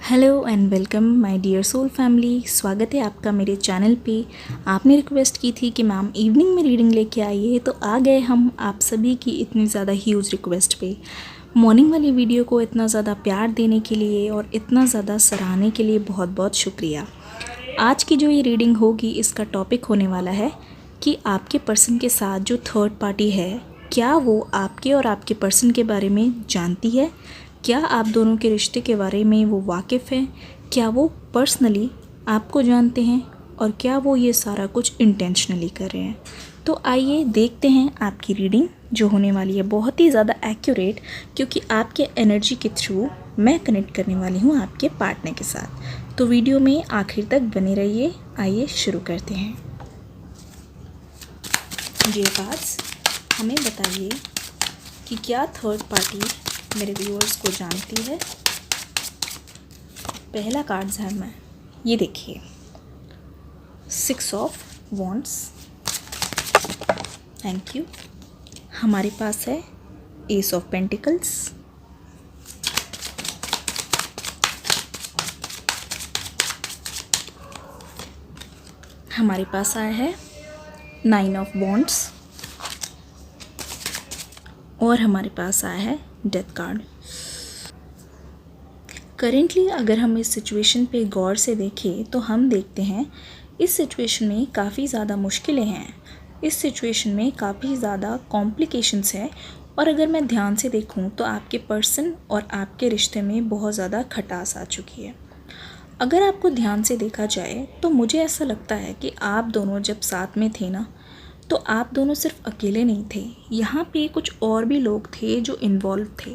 Hello and welcome my dear soul family. स्वागत है आपका मेरे चैनल पे। आपने रिक्वेस्ट की थी कि मैम इवनिंग में रीडिंग लेके आइए, तो आ गए हम आप सभी की इतनी ज़्यादा ह्यूज रिक्वेस्ट पे। मॉर्निंग वाली वीडियो को इतना ज़्यादा प्यार देने के लिए और इतना ज़्यादा सराहने के लिए बहुत बहुत शुक्रिया। आज की जो ये रीडिंग होगी इसका टॉपिक होने वाला है कि आपके पर्सन के साथ जो थर्ड पार्टी है, क्या वो आपके और आपके पर्सन के बारे में जानती है? क्या आप दोनों के रिश्ते के बारे में वो वाकिफ़ है? क्या वो पर्सनली आपको जानते हैं? और क्या वो ये सारा कुछ इंटेंशनली कर रहे हैं? तो आइए देखते हैं आपकी रीडिंग जो होने वाली है बहुत ही ज़्यादा एक्यूरेट, क्योंकि आपके एनर्जी के थ्रू मैं कनेक्ट करने वाली हूँ आपके पार्टनर के साथ। तो वीडियो में आखिर तक बने रहिए। आइए शुरू करते हैं। जी पास हमें बताइए कि क्या थर्ड पार्टी मेरे व्यूअर्स को जानती है? पहला कार्ड्स है मैं ये देखिए, 6 ऑफ वॉन्ड्स, थैंक यू। हमारे पास है एस ऑफ पेंटिकल्स, हमारे पास आया है 9 ऑफ वॉन्ड्स और हमारे पास आया है डेथ कार्ड। करेंटली अगर हम इस सिचुएशन पे गौर से देखें तो हम देखते हैं इस सिचुएशन में काफ़ी ज़्यादा मुश्किलें हैं, इस सिचुएशन में काफ़ी ज़्यादा कॉम्प्लिकेशंस है। और अगर मैं ध्यान से देखूं तो आपके पर्सन और आपके रिश्ते में बहुत ज़्यादा खटास आ चुकी है। अगर आपको ध्यान से देखा जाए तो मुझे ऐसा लगता है कि आप दोनों जब साथ में थे ना, तो आप दोनों सिर्फ अकेले नहीं थे, यहाँ पे कुछ और भी लोग थे जो इन्वॉल्व थे।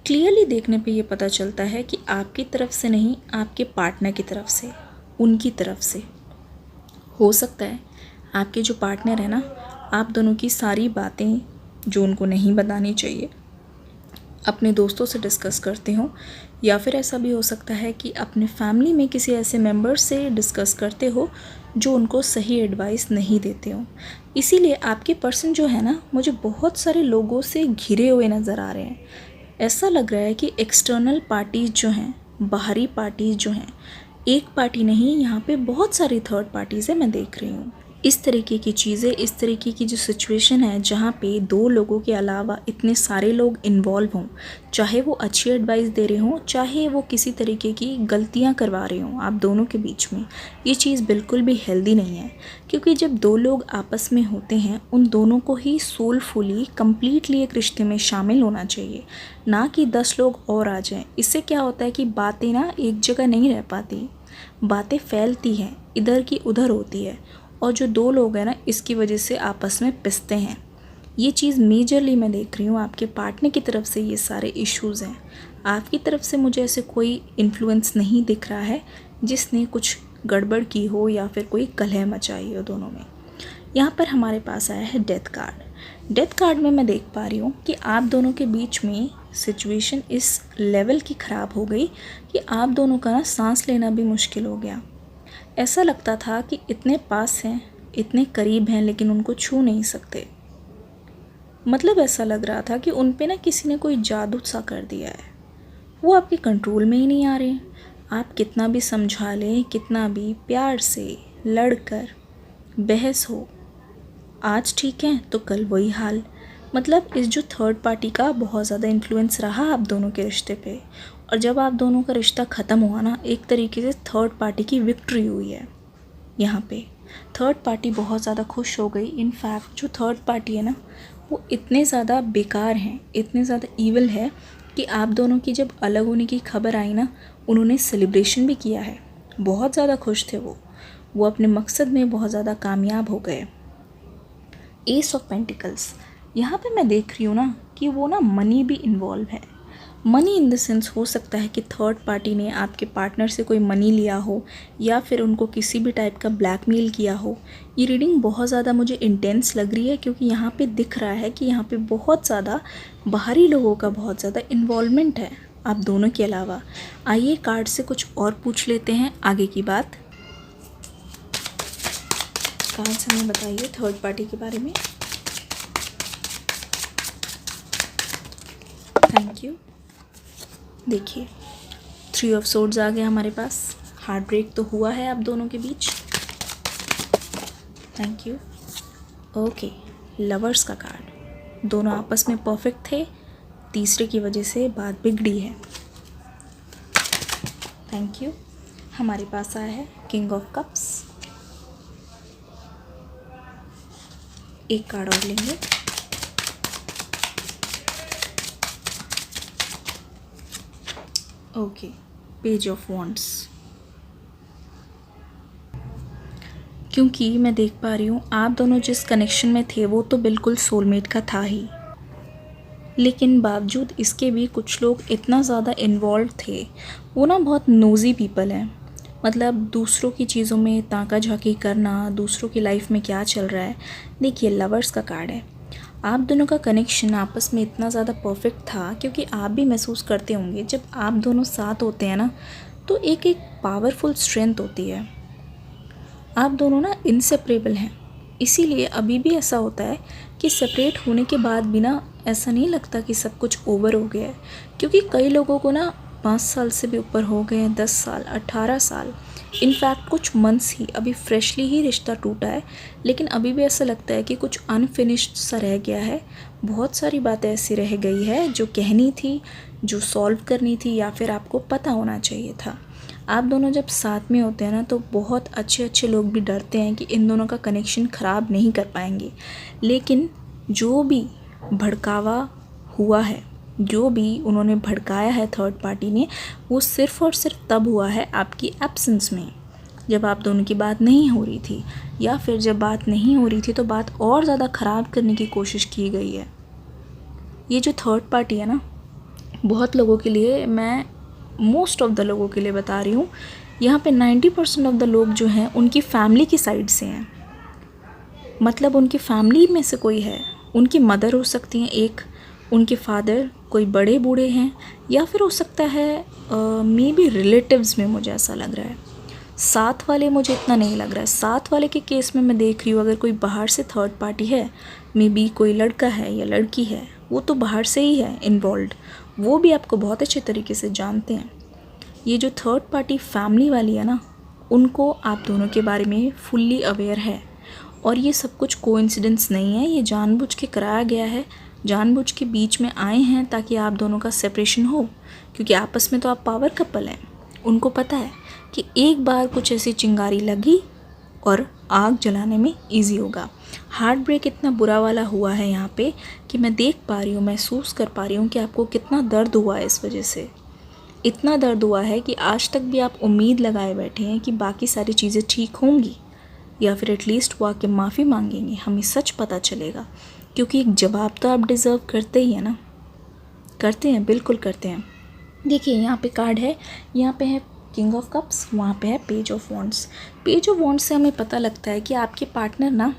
क्लियरली देखने पे ये पता चलता है कि आपकी तरफ से नहीं, आपके पार्टनर की तरफ से, उनकी तरफ से। हो सकता है आपके जो पार्टनर है ना, आप दोनों की सारी बातें जो उनको नहीं बतानी चाहिए अपने दोस्तों से डिस्कस करते हो, या फिर ऐसा भी हो सकता है कि अपने फैमिली में किसी ऐसे मेंबर से डिस्कस करते हो जो उनको सही एडवाइस नहीं देते हो। इसीलिए आपके पर्सन जो है ना, मुझे बहुत सारे लोगों से घिरे हुए नज़र आ रहे हैं। ऐसा लग रहा है कि एक्सटर्नल पार्टीज़ जो हैं, बाहरी पार्टीज़ जो हैं, एक पार्टी नहीं, यहाँ पे बहुत सारी थर्ड पार्टीज़ है मैं देख रही हूँ। इस तरीके की चीज़ें, इस तरीके की जो सिचुएशन है जहाँ पे दो लोगों के अलावा इतने सारे लोग इन्वॉल्व हों, चाहे वो अच्छी एडवाइस दे रहे हों, चाहे वो किसी तरीके की गलतियाँ करवा रहे हों आप दोनों के बीच में, ये चीज़ बिल्कुल भी हेल्दी नहीं है। क्योंकि जब दो लोग आपस में होते हैं, उन दोनों को ही सोलफुली कम्प्लीटली एक रिश्ते में शामिल होना चाहिए, ना कि 10 लोग और आ जाएं। इससे क्या होता है कि बातें ना एक जगह नहीं रह पाती, बातें फैलती हैं, इधर की उधर होती है, और जो दो लोग हैं ना, इसकी वजह से आपस में पिसते हैं। ये चीज़ मेजरली मैं देख रही हूँ आपके पार्टनर की तरफ से, ये सारे इश्यूज़ हैं। आपकी तरफ से मुझे ऐसे कोई इन्फ्लुएंस नहीं दिख रहा है जिसने कुछ गड़बड़ की हो या फिर कोई कलह मचाई हो दोनों में। यहाँ पर हमारे पास आया है डेथ कार्ड। डेथ कार्ड में मैं देख पा रही हूँ कि आप दोनों के बीच में सिचुएशन इस लेवल की ख़राब हो गई कि आप दोनों का ना सांस लेना भी मुश्किल हो गया। ऐसा लगता था कि इतने पास हैं, इतने करीब हैं, लेकिन उनको छू नहीं सकते। मतलब ऐसा लग रहा था कि उन पे ना किसी ने कोई जादू सा कर दिया है, वो आपके कंट्रोल में ही नहीं आ रहे। आप कितना भी समझा लें, कितना भी प्यार से लड़कर बहस हो, आज ठीक है तो कल वही हाल। मतलब इस जो थर्ड पार्टी का बहुत ज़्यादा इन्फ्लुएंस रहा आप दोनों के रिश्ते पे, और जब आप दोनों का रिश्ता ख़त्म हुआ ना, एक तरीके से थर्ड पार्टी की विक्ट्री हुई है। यहाँ पे थर्ड पार्टी बहुत ज़्यादा खुश हो गई। इनफैक्ट जो थर्ड पार्टी है ना, वो इतने ज़्यादा बेकार हैं, इतने ज़्यादा ईविल है कि आप दोनों की जब अलग होने की खबर आई ना, उन्होंने सेलिब्रेशन भी किया है। बहुत ज़्यादा खुश थे वो अपने मकसद में बहुत ज़्यादा कामयाब हो गए। एस ऑफ पेंटिकल्स, यहाँ पे मैं देख रही हूँ ना कि वो ना मनी भी इन्वॉल्व है। मनी इन द सेंस हो सकता है कि थर्ड पार्टी ने आपके पार्टनर से कोई मनी लिया हो, या फिर उनको किसी भी टाइप का ब्लैकमेल किया हो। ये रीडिंग बहुत ज़्यादा मुझे इंटेंस लग रही है, क्योंकि यहाँ पे दिख रहा है कि यहाँ पे बहुत ज़्यादा बाहरी लोगों का बहुत ज़्यादा इन्वॉल्वमेंट है आप दोनों के अलावा। आइए कार्ड से कुछ और पूछ लेते हैं आगे की बात। कार्ड्स हमें बताइए थर्ड पार्टी के बारे में। Thank you. देखिए 3 ऑफ सोर्ड्स आ गया हमारे पास। हार्ट ब्रेक तो हुआ है आप दोनों के बीच। Thank you. ओके, लवर्स का कार्ड। दोनों आपस में परफेक्ट थे, तीसरे की वजह से बात बिगड़ी है। Thank you. हमारे पास आया है किंग ऑफ कप्स। एक कार्ड और लेंगे। Okay, page of wands. क्योंकि मैं देख पा रही हूँ आप दोनों जिस कनेक्शन में थे वो तो बिल्कुल सोलमेट का था ही, लेकिन बावजूद इसके भी कुछ लोग इतना ज़्यादा इन्वॉल्व थे। वो ना बहुत नोज़ी पीपल हैं, मतलब दूसरों की चीज़ों में ताका झाकी करना, दूसरों की लाइफ में क्या चल रहा है। देखिए, लवर्स का कार्ड है। आप दोनों का कनेक्शन आपस में इतना ज़्यादा परफेक्ट था, क्योंकि आप भी महसूस करते होंगे जब आप दोनों साथ होते हैं ना, तो एक पावरफुल स्ट्रेंथ होती है। आप दोनों ना इनसेपरेबल हैं, इसीलिए अभी भी ऐसा होता है कि सेपरेट होने के बाद भी ना ऐसा नहीं लगता कि सब कुछ ओवर हो गया है। क्योंकि कई लोगों को ना 5 साल से भी ऊपर हो गए हैं, 10 साल, 18 साल, इनफैक्ट कुछ मंथ्स ही, अभी फ्रेशली ही रिश्ता टूटा है, लेकिन अभी भी ऐसा लगता है कि कुछ अनफिनिश्ड सा रह गया है। बहुत सारी बातें ऐसी रह गई है जो कहनी थी, जो सॉल्व करनी थी, या फिर आपको पता होना चाहिए था। आप दोनों जब साथ में होते हैं ना, तो बहुत अच्छे अच्छे लोग भी डरते हैं कि इन दोनों का कनेक्शन ख़राब नहीं कर पाएंगे, लेकिन जो भी भड़कावा हुआ है, जो भी उन्होंने भड़काया है थर्ड पार्टी ने, वो सिर्फ़ और सिर्फ तब हुआ है आपकी एब्सेंस में, जब आप दोनों की बात नहीं हो रही थी, या फिर जब बात नहीं हो रही थी तो बात और ज़्यादा ख़राब करने की कोशिश की गई है। ये जो थर्ड पार्टी है ना, बहुत लोगों के लिए, मैं मोस्ट ऑफ द लोगों के लिए बता रही हूँ, यहाँ पे 90% ऑफ द लोग जो हैं उनकी फैमिली की साइड से हैं। मतलब उनकी फैमिली में से कोई है, उनकी मदर हो सकती हैं एक, उनके फादर कोई बड़े बूढ़े हैं, या फिर हो सकता है मे बी रिलेटिव्स में, मुझे ऐसा लग रहा है। साथ वाले मुझे इतना नहीं लग रहा है। साथ वाले के केस में मैं देख रही हूँ अगर कोई बाहर से थर्ड पार्टी है, मे बी कोई लड़का है या लड़की है, वो तो बाहर से ही है इन्वॉल्व, वो भी आपको बहुत अच्छे तरीके से जानते हैं। ये जो थर्ड पार्टी फैमिली वाली है ना, उनको आप दोनों के बारे में फुल्ली अवेयर है, और ये सब कुछ कोइंसिडेंस नहीं है, ये जानबूझ के कराया गया है, जानबूझ के बीच में आए हैं ताकि आप दोनों का सेपरेशन हो, क्योंकि आपस में तो आप पावर कपल हैं। उनको पता है कि एक बार कुछ ऐसी चिंगारी लगी और आग जलाने में इजी होगा। हार्ट ब्रेक इतना बुरा वाला हुआ है यहाँ पे कि मैं देख पा रही हूँ, महसूस कर पा रही हूँ कि आपको कितना दर्द हुआ है। इस वजह से इतना दर्द हुआ है कि आज तक भी आप उम्मीद लगाए बैठे हैं कि बाकी सारी चीज़ें ठीक होंगी, या फिर एटलीस्ट वो आके माफ़ी मांगेंगे, हमें सच पता चलेगा, क्योंकि एक जवाब तो आप डिज़र्व करते ही हैं ना। करते हैं, बिल्कुल करते हैं। देखिए, यहाँ पे कार्ड है, यहाँ पे है किंग ऑफ कप्स, वहाँ पे है page of wands. Page of wands से हमें पता लगता है कि आपके पार्टनर ना,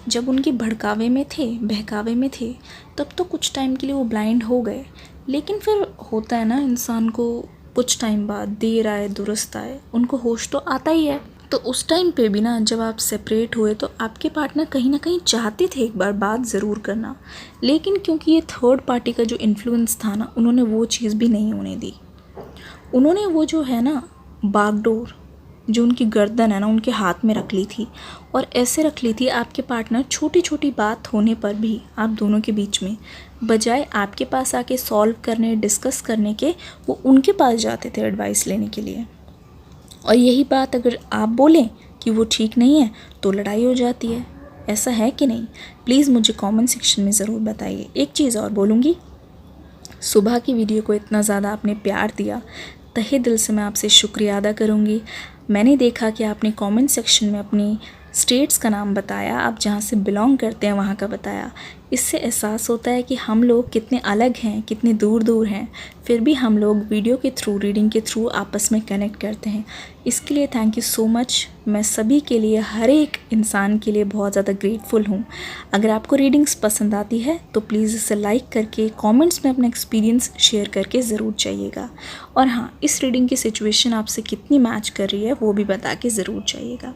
जब उनके भड़कावे में थे, बहकावे में थे, तब तो कुछ टाइम के लिए वो ब्लाइंड हो गए, लेकिन फिर होता है ना इंसान को, कुछ टाइम बाद, देर आए दुरुस्त आए, उनको होश तो आता ही है। तो उस टाइम पे भी ना, जब आप सेपरेट हुए तो आपके पार्टनर कहीं ना कहीं चाहते थे एक बार बात ज़रूर करना, लेकिन क्योंकि ये थर्ड पार्टी का जो इन्फ्लुएंस था ना, उन्होंने वो चीज़ भी नहीं होने दी। उन्होंने वो जो है ना बागडोर, जो उनकी गर्दन है ना, उनके हाथ में रख ली थी, और ऐसे रख ली थी आपके पार्टनर छोटी छोटी बात होने पर भी आप दोनों के बीच में, बजाय आपके पास आके सॉल्व करने, डिस्कस करने के, वो उनके पास जाते थे एडवाइस लेने के लिए। और यही बात अगर आप बोलें कि वो ठीक नहीं है तो लड़ाई हो जाती है। ऐसा है कि नहीं? प्लीज़ मुझे कमेंट सेक्शन में ज़रूर बताइए। एक चीज़ और बोलूँगी, सुबह की वीडियो को इतना ज़्यादा आपने प्यार दिया, तहे दिल से मैं आपसे शुक्रिया अदा करूँगी। मैंने देखा कि आपने कमेंट सेक्शन में अपनी स्टेट्स का नाम बताया, आप जहाँ से बिलोंग करते हैं वहाँ का बताया। इससे एहसास होता है कि हम लोग कितने अलग हैं, कितने दूर दूर हैं, फिर भी हम लोग वीडियो के थ्रू, रीडिंग के थ्रू आपस में कनेक्ट करते हैं। इसके लिए थैंक यू सो मच। मैं सभी के लिए, हर एक इंसान के लिए बहुत ज़्यादा ग्रेटफुल हूँ। अगर आपको रीडिंग्स पसंद आती है तो प्लीज़ इसे लाइक करके, कमेंट्स में अपना एक्सपीरियंस शेयर करके ज़रूर जाइएगा। और हाँ, इस रीडिंग की सिचुएशन आपसे कितनी मैच कर रही है वो भी बता के ज़रूर जाइएगा।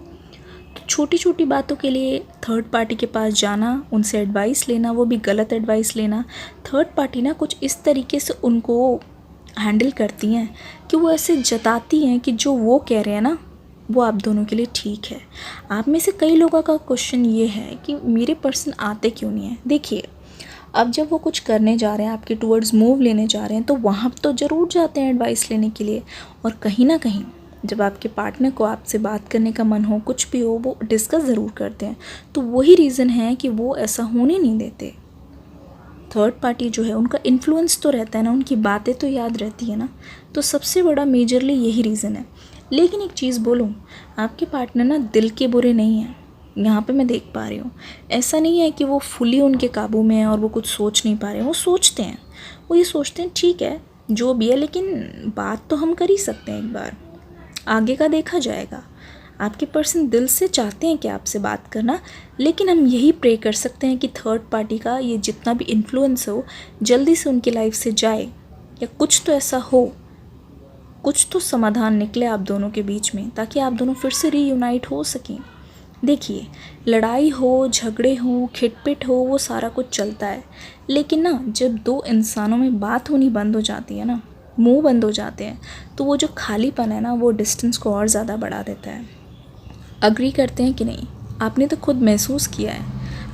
छोटी छोटी बातों के लिए थर्ड पार्टी के पास जाना, उनसे एडवाइस लेना, वो भी गलत एडवाइस लेना, थर्ड पार्टी ना कुछ इस तरीके से उनको हैंडल करती हैं कि वो ऐसे जताती हैं कि जो वो कह रहे हैं ना वो आप दोनों के लिए ठीक है। आप में से कई लोगों का क्वेश्चन ये है कि मेरे पर्सन आते क्यों नहीं हैं। देखिए, अब जब वो कुछ करने जा रहे हैं, आपके टूवर्ड्स मूव लेने जा रहे हैं, तो वहाँ तो ज़रूर जाते हैं एडवाइस लेने के लिए। और कहीं ना कहीं जब आपके पार्टनर को आपसे बात करने का मन हो, कुछ भी हो, वो डिस्कस ज़रूर करते हैं। तो वही रीज़न है कि वो ऐसा होने नहीं देते। थर्ड पार्टी जो है उनका इन्फ्लुएंस तो रहता है ना, उनकी बातें तो याद रहती है ना। तो सबसे बड़ा मेजरली यही रीज़न है। लेकिन एक चीज़ बोलूँ, आपके पार्टनर ना दिल के बुरे नहीं हैं। यहाँ पे मैं देख पा रही हूँ, ऐसा नहीं है कि वो फुली उनके काबू में है और वो कुछ सोच नहीं पा रहे हैं। वो सोचते हैं, वो ये सोचते हैं ठीक है जो भी है, लेकिन बात तो हम कर ही सकते हैं, एक बार आगे का देखा जाएगा। आपके पर्सन दिल से चाहते हैं कि आपसे बात करना, लेकिन हम यही प्रे कर सकते हैं कि थर्ड पार्टी का ये जितना भी इन्फ्लुएंस हो जल्दी से उनकी लाइफ से जाए, या कुछ तो ऐसा हो, कुछ तो समाधान निकले आप दोनों के बीच में, ताकि आप दोनों फिर से रीयूनाइट हो सकें। देखिए, लड़ाई हो, झगड़े हो, खिटपिट हो, वो सारा कुछ चलता है, लेकिन ना जब दो इंसानों में बात होनी बंद हो जाती है ना, मुंह बंद हो जाते हैं, तो वो जो खालीपन है ना, वो डिस्टेंस को और ज़्यादा बढ़ा देता है। अग्री करते हैं कि नहीं? आपने तो खुद महसूस किया है,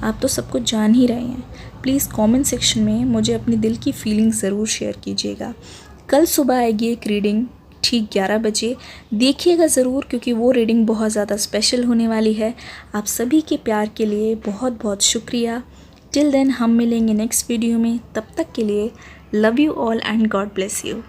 आप तो सब कुछ जान ही रहे हैं। प्लीज़ कमेंट सेक्शन में मुझे अपनी दिल की फीलिंग्स ज़रूर शेयर कीजिएगा। कल सुबह आएगी एक रीडिंग ठीक 11 बजे, देखिएगा ज़रूर, क्योंकि वो रीडिंग बहुत ज़्यादा स्पेशल होने वाली है। आप सभी के प्यार के लिए बहुत बहुत शुक्रिया। टिल देन हम मिलेंगे नेक्स्ट वीडियो में, तब तक के लिए love you all and God bless you.